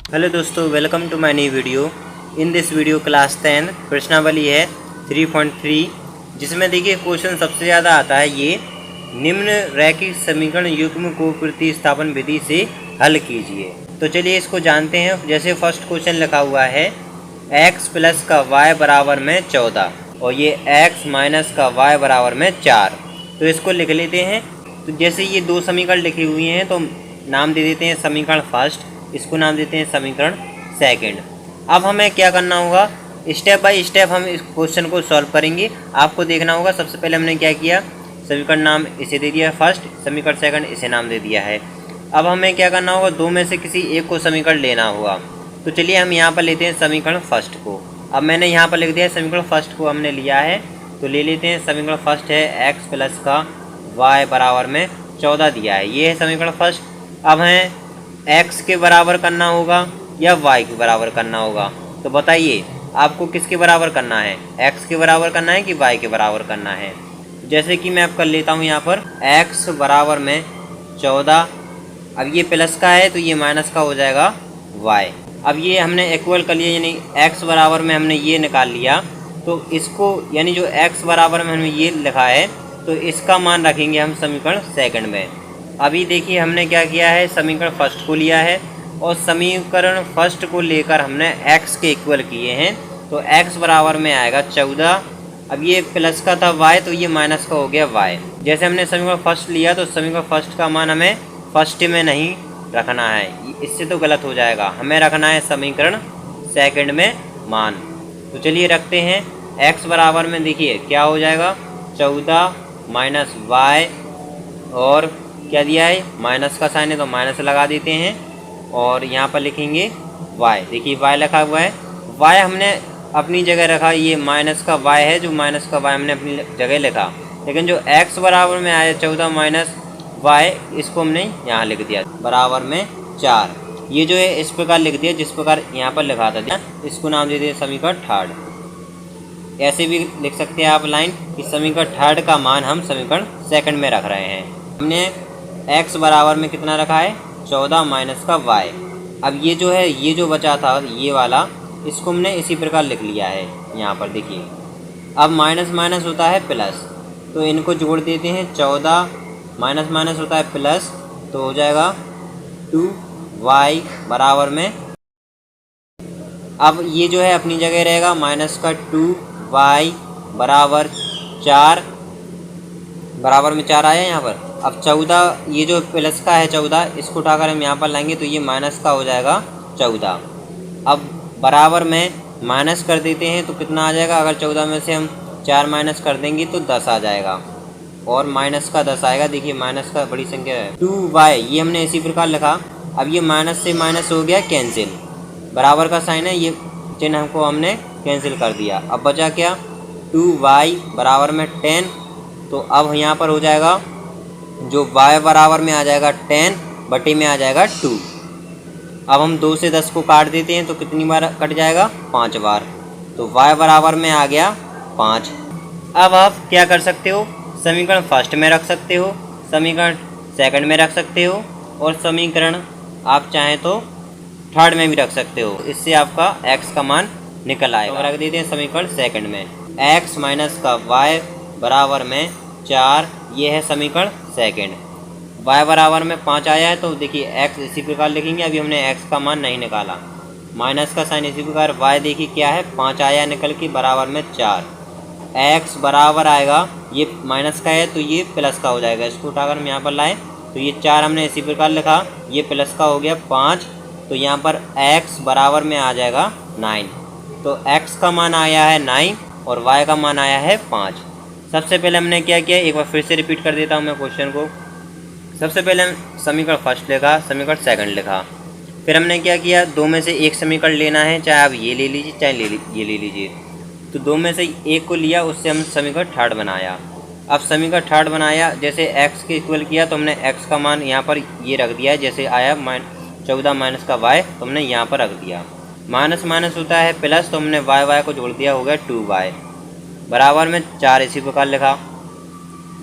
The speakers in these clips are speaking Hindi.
हेलो दोस्तों, welcome to my new video. In this video class 10 प्रश्नावली है 3.3, जिसमें देखिए क्वेश्चन सबसे ज़्यादा आता है ये निम्न रैखिक समीकरण युग्म को प्रतिस्थापन विधि से हल कीजिए। तो चलिए इसको जानते हैं। जैसे फर्स्ट क्वेश्चन लिखा हुआ है x प्लस का y बराबर में 14 और ये x माइनस का y बराबर में 4। तो इसको लिख लेते हैं। तो जैसे ये दो समीकरण लिखी हुई हैं तो नाम दे देते हैं समीकरण फर्स्ट, इसको नाम देते हैं समीकरण सेकंड। अब हमें क्या करना होगा, स्टेप बाय स्टेप हम इस क्वेश्चन को सॉल्व करेंगे। आपको देखना होगा सबसे पहले हमने क्या किया, समीकरण नाम इसे दे दिया फर्स्ट, समीकरण सेकंड इसे नाम दे दिया है। अब हमें क्या करना होगा, दो में से किसी एक को समीकरण लेना होगा। तो चलिए हम यहाँ पर लेते हैं समीकरण फर्स्ट को। अब मैंने यहाँ पर लिख दिया है समीकरण फर्स्ट को हमने लिया है, तो ले लेते हैं। समीकरण फर्स्ट है x प्लस का y बराबर में 14 दिया है, ये है समीकरण फर्स्ट। अब हमें x के बराबर करना होगा या y के बराबर करना होगा, तो बताइए आपको किसके बराबर करना है, x के बराबर करना है कि y के बराबर करना है। जैसे कि मैं अब कर लेता हूँ यहाँ पर x बराबर में 14, अब ये प्लस का है तो ये माइनस का हो जाएगा y। अब ये हमने इक्वल कर लिया, यानी x बराबर में हमने ये निकाल लिया, तो इसको यानी जो x बराबर में हमने ये लिखा है तो इसका मान रखेंगे हम समीकरण सेकंड में। अभी देखिए हमने क्या किया है, समीकरण फर्स्ट को लिया है और समीकरण फर्स्ट को लेकर हमने x के इक्वल किए हैं, तो x बराबर में आएगा 14। अब ये प्लस का था y तो ये माइनस का हो गया y। जैसे हमने समीकरण फर्स्ट लिया तो समीकरण फर्स्ट का मान हमें फर्स्ट में नहीं रखना है, इससे तो गलत हो जाएगा, हमें रखना है समीकरण सेकंड में मान। तो चलिए रखते हैं। x बराबर में देखिए क्या हो जाएगा, 14 माइनस y, और क्या दिया है माइनस का साइन है तो माइनस लगा देते हैं, और यहाँ पर लिखेंगे y। देखिए y लिखा हुआ है, y हमने अपनी जगह रखा, ये माइनस का y है, जो माइनस का y हमने अपनी जगह लिखा, लेकिन जो x बराबर में आया 14 माइनस y, इसको हमने यहाँ लिख दिया बराबर में 4। ये जो है इस प्रकार लिख दिया जिस प्रकार यहाँ पर लिखा था, इसको नाम दे दिया समीकरण थर्ड। ऐसे भी लिख सकते हैं आप लाइन कि समीकरण थर्ड का मान हम समीकरण सेकंड में रख रहे हैं। हमने x बराबर में कितना रखा है, 14 माइनस का y। अब ये जो है, ये जो बचा था ये वाला, इसको हमने इसी प्रकार लिख लिया है यहाँ पर देखिए। अब माइनस माइनस होता है प्लस, तो इनको जोड़ देते हैं, 14 माइनस माइनस होता है प्लस, तो हो जाएगा 2y बराबर में। अब ये जो है अपनी जगह रहेगा, माइनस का 2y बराबर 4, बराबर में 4 आया यहाँ पर। अब 14, ये जो प्लस का है 14, इसको उठाकर हम यहाँ पर लाएंगे तो ये माइनस का हो जाएगा 14। अब बराबर में माइनस कर देते हैं तो कितना आ जाएगा, अगर 14 में से हम 4 माइनस कर देंगे तो 10 आ जाएगा, और माइनस का 10 आएगा। देखिए माइनस का बड़ी संख्या है, 2y ये हमने इसी प्रकार लिखा। अब ये माइनस से माइनस हो गया कैंसिल, बराबर का साइन है, ये चिन्ह हमको हमने कैंसिल कर दिया। अब बचा क्या, 2y बराबर में 10, तो अब यहाँ पर हो जाएगा जो y बराबर में आ जाएगा 10 बटे में आ जाएगा 2। अब हम 2 से 10 को काट देते हैं तो कितनी बार कट जाएगा, 5 बार, तो y बराबर में आ गया 5। अब आप क्या कर सकते हो, समीकरण फर्स्ट में रख सकते हो, समीकरण सेकंड में रख सकते हो, और समीकरण आप चाहें तो थर्ड में भी रख सकते हो, इससे आपका x का मान निकल आएगा। तो रख देते हैं समीकरण सेकंड में, x माइनस का y बराबर में 4, ये है समीकरण सेकंड। y बराबर में 5 आया है तो देखिए x इसी प्रकार लिखेंगे, अभी हमने x का मान नहीं निकाला, माइनस का साइन इसी प्रकार। y देखिए क्या है, 5 आया निकल के बराबर में 4, x बराबर आएगा, ये माइनस का है तो ये प्लस का हो जाएगा, इसको उठाकर हम यहाँ पर लाए तो ये 4 हमने इसी प्रकार लिखा, ये प्लस का हो गया 5, तो यहाँ पर x बराबर में आ जाएगा 9। तो x का मान आया है 9 और y का मान आया है 5। सबसे पहले हमने क्या किया, एक बार फिर से रिपीट कर देता हूँ मैं क्वेश्चन को। सबसे पहले हम समीकरण फर्स्ट लिखा, समीकरण सेकंड लिखा, फिर हमने क्या किया, दो में से एक समीकरण लेना है, चाहे आप ये ले लीजिए चाहे ये ले लीजिए। तो दो में से एक को लिया, उससे हम समीकरण थर्ड बनाया। अब समीकरण थर्ड बनाया, जैसे x के इक्वल किया तो हमने x का मान यहाँ पर ये रख दिया है, जैसे आया 14 माइनस का y तो हमने यहाँ पर रख दिया। माइनस माइनस होता है प्लस, तो हमने y को जोड़ दिया, हो गया 2y बराबर में 4, इसी प्रकार लिखा।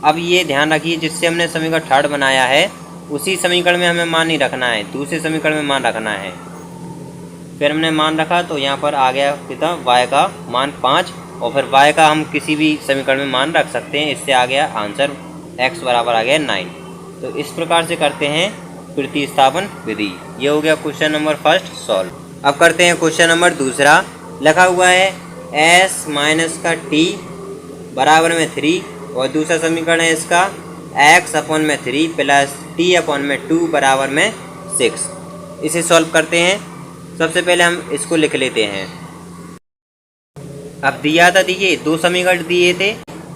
अब ये ध्यान रखिए, जिससे हमने समीकरण थर्ड बनाया है उसी समीकरण में हमें मान नहीं रखना है, दूसरे समीकरण में मान रखना है। फिर हमने मान रखा तो यहाँ पर आ गया कितना, y का मान 5, और फिर y का हम किसी भी समीकरण में मान रख सकते हैं। इससे आ गया आंसर x बराबर आ गया 9। तो इस प्रकार से करते हैं प्रतिस्थापन विधि। ये हो गया क्वेश्चन नंबर फर्स्ट सॉल्व। अब करते हैं क्वेश्चन नंबर दूसरा। लिखा हुआ है s माइनस का t बराबर में 3, और दूसरा समीकरण है इसका x अपॉन में 3 प्लस t अपॉन में 2 बराबर में 6। इसे सॉल्व करते हैं। सबसे पहले हम इसको लिख लेते हैं। अब दिया था, देखिए 2 समीकरण दिए थे,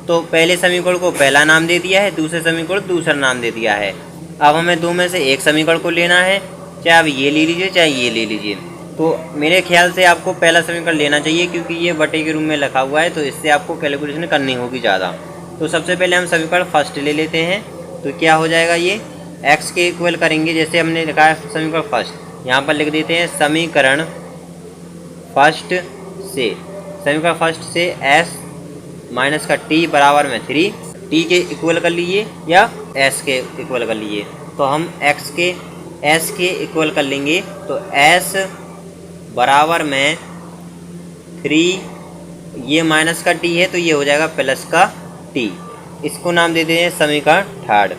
तो पहले समीकरण को पहला नाम दे दिया है, दूसरे समीकरण को दूसरा नाम दे दिया है। अब हमें दो में से एक समीकरण को लेना है, चाहे आप ये ले लीजिए चाहे ये ले लीजिए। तो मेरे ख्याल से आपको पहला समीकरण लेना चाहिए, क्योंकि ये बटे के रूप में लिखा हुआ है, तो इससे आपको कैलकुलेशन करनी होगी ज़्यादा। तो सबसे पहले हम समीकरण फर्स्ट ले लेते हैं। तो क्या हो जाएगा, ये x के इक्वल करेंगे, जैसे हमने लिखा है समीकरण फर्स्ट, यहाँ पर लिख देते हैं समीकरण फर्स्ट से s माइनस का t बराबर में 3, t के इक्वल कर लीजिए या s के इक्वल कर लीजिए। तो हम s के इक्वल कर लेंगे, तो s बराबर में 3, ये माइनस का t है तो ये हो जाएगा प्लस का t। इसको नाम दे देते हैं समीकरण थर्ड।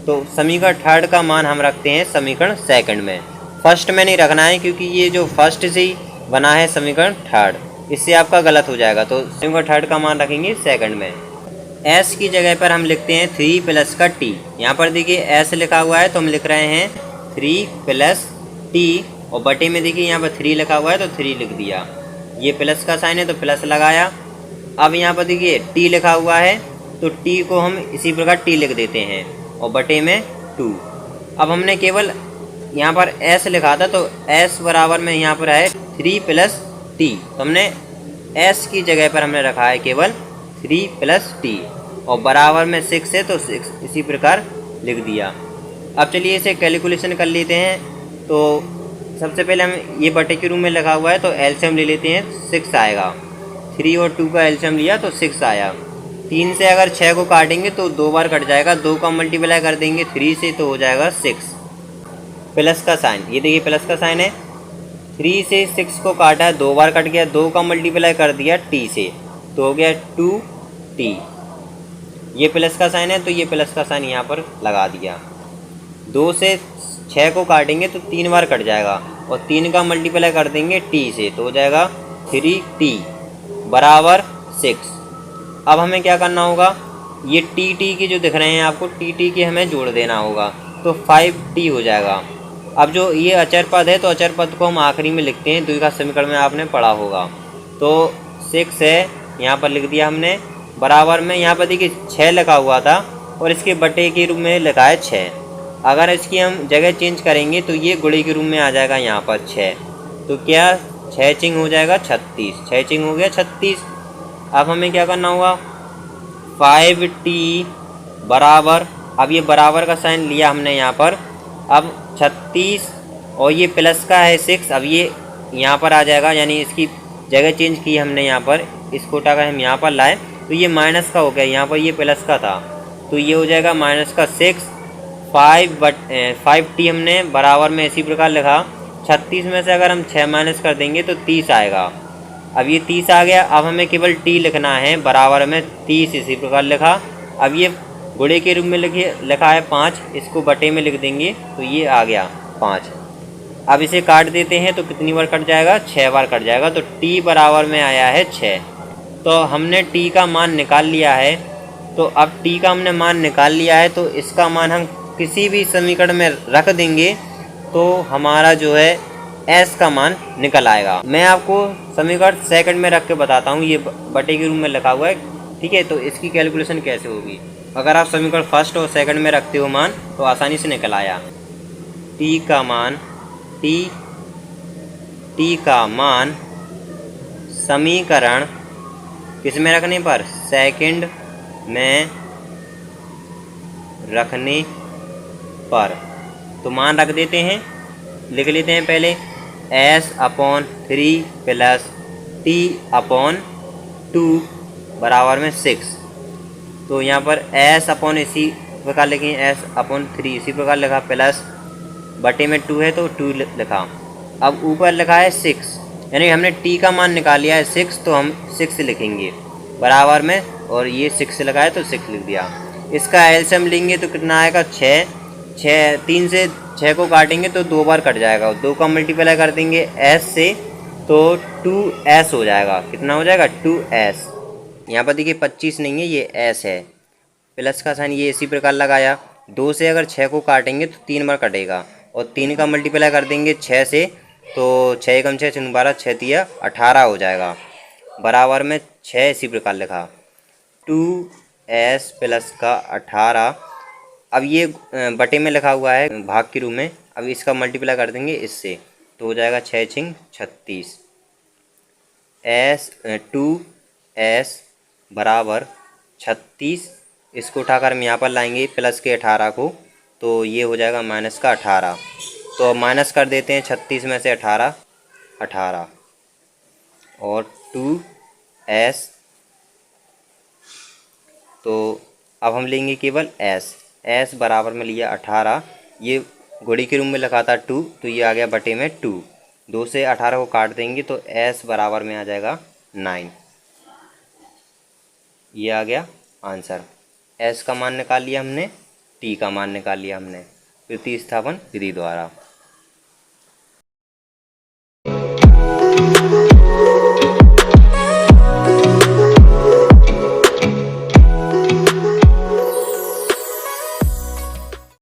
तो समीकरण थर्ड का मान हम रखते हैं समीकरण सेकंड में, फर्स्ट में नहीं रखना है, क्योंकि ये जो फर्स्ट से ही बना है समीकरण थर्ड, इससे आपका गलत हो जाएगा। तो समीकरण थर्ड का मान रखेंगे सेकंड में। s की जगह पर हम लिखते हैं 3 प्लस का t। यहाँ पर देखिए s लिखा हुआ है तो हम लिख रहे हैं 3 प्लस t, और बटे में देखिए यहाँ पर 3 लिखा हुआ है तो 3 लिख दिया। ये प्लस का साइन है तो प्लस लगाया। अब यहाँ पर देखिए t लिखा हुआ है तो t को हम इसी प्रकार t लिख देते हैं, और बटे में 2। अब हमने केवल यहाँ पर s लिखा था तो s बराबर में यहाँ पर है 3 प्लस t, तो हमने s की जगह पर हमने रखा है केवल 3 प्लस t, और बराबर में 6 है तो 6 इसी प्रकार लिख दिया। अब चलिए इसे कैलकुलेशन कर लेते हैं। तो सबसे पहले हम ये बटे के रूप में लिखा हुआ है तो एलसीएम ले लेते हैं, 6 आएगा। 3 और 2 का एलसीएम लिया तो 6 आया। 3 से अगर 6 को काटेंगे तो 2 बार कट जाएगा, 2 का मल्टीप्लाई कर देंगे 3 से तो हो जाएगा 6। प्लस का साइन, ये देखिए प्लस का साइन है। 3 से 6 को काटा है, 2 बार कट गया, 2 का मल्टीप्लाई कर दिया t से तो हो गया 2t। ये प्लस का साइन है तो ये प्लस का साइन यहाँ पर लगा दिया। 2 से 6 को काटेंगे तो 3 बार कट जाएगा, और 3 का मल्टीप्लाई कर देंगे t से तो हो जाएगा 3t बराबर 6। अब हमें क्या करना होगा, ये टी के जो दिख रहे हैं आपको, टी के हमें जोड़ देना होगा, तो 5t हो जाएगा। अब जो ये अचर पद है तो अचर पद को हम आखिरी में लिखते हैं, द्विघात समीकरण में आपने पढ़ा होगा। तो 6 है, यहाँ पर लिख दिया हमने, बराबर में यहाँ पर देखिए 6 लिखा हुआ था और इसके बटे के रूप में लिखा है 6। अगर इसकी हम जगह चेंज करेंगे तो ये गुणे के रूप में आ जाएगा यहाँ पर 6। तो क्या 6 चिंग हो जाएगा 36, 6 चिंग हो गया 36। अब हमें क्या करना होगा, 5t बराबर, अब ये बराबर का साइन लिया हमने यहाँ पर, अब 36 और ये प्लस का है 6, अब ये यहाँ पर आ जाएगा, यानी इसकी जगह चेंज की हमने यहाँ पर, इसको उठाकर हम यहाँ पर लाए तो ये माइनस का हो गया, यहाँ पर ये प्लस का था तो ये हो जाएगा माइनस का 6। 5t हमने बराबर में इसी प्रकार लिखा। 36 में से अगर हम 6 माइनस कर देंगे तो 30 आएगा। अब ये 30 आ गया, अब हमें केवल t लिखना है, बराबर में 30 इसी प्रकार लिखा। अब ये गुणे के रूप में लिखा है 5, इसको बटे में लिख देंगे तो ये आ गया 5। अब इसे काट देते हैं तो कितनी बार कट जाएगा, 6 बार कट जाएगा। तो t बराबर में आया है 6। तो हमने t का मान निकाल लिया है। तो अब t का हमने मान निकाल लिया है तो इसका मान हम किसी भी समीकरण में रख देंगे तो हमारा जो है s का मान निकल आएगा। मैं आपको समीकरण सेकंड में रख के बताता हूँ, ये बटे के रूप में लिखा हुआ है, ठीक है। तो इसकी कैलकुलेशन कैसे होगी, अगर आप समीकरण फर्स्ट और सेकंड में रखते हो मान तो आसानी से निकल आया। t का मान समीकरण किस में रखने पर, सेकंड में रखने पर, तो मान रख देते हैं, लिख लेते हैं पहले s/3 प्लस t/2 बराबर में 6। तो यहाँ पर s/ इसी प्रकार लिखें, s/3 इसी प्रकार लिखा, प्लस बटे में 2 है तो 2 लिखा। अब ऊपर लिखा है 6, यानी हमने टी का मान निकाल लिया है 6, तो हम 6 लिखेंगे बराबर में, और ये 6 लगा है तो 6 लिख दिया। इसका एलसीएम लेंगे तो कितना आएगा 6, 3 से 6 को काटेंगे तो 2 बार कट जाएगा, 2 का मल्टीप्लाई कर देंगे s से तो 2s हो जाएगा। कितना हो जाएगा 2s। यहाँ पर देखिए 25 नहीं है, ये s है, प्लस का साइन ये इसी प्रकार लगाया। 2 से अगर 6 को काटेंगे तो 3 बार कटेगा, और 3 का मल्टीप्लाई कर देंगे 6 से तो 6 एकम 6 6 12 6 तिया 18 हो जाएगा, बराबर में 6 इसी प्रकार लिखा 2s प्लस का 18। अब ये बटे में लिखा हुआ है भाग के रूप में, अब इसका मल्टीप्लाई कर देंगे इससे तो हो जाएगा 6 छिंग 36, टू एस बराबर 36। इसको उठाकर हम यहाँ पर लाएंगे प्लस के 18 को, तो ये हो जाएगा माइनस का 18। तो माइनस कर देते हैं 36 में से 18 और 2s, तो अब हम लेंगे केवल s बराबर में लिया 18, ये घोड़ी के रूप में लिखा था 2, तो ये आ गया बटे में 2। 2 से 18 को काट देंगे तो s बराबर में आ जाएगा 9। ये आ गया आंसर। s का मान निकाल लिया हमने, t का मान निकाल लिया हमने प्रतिस्थापन विधि द्वारा।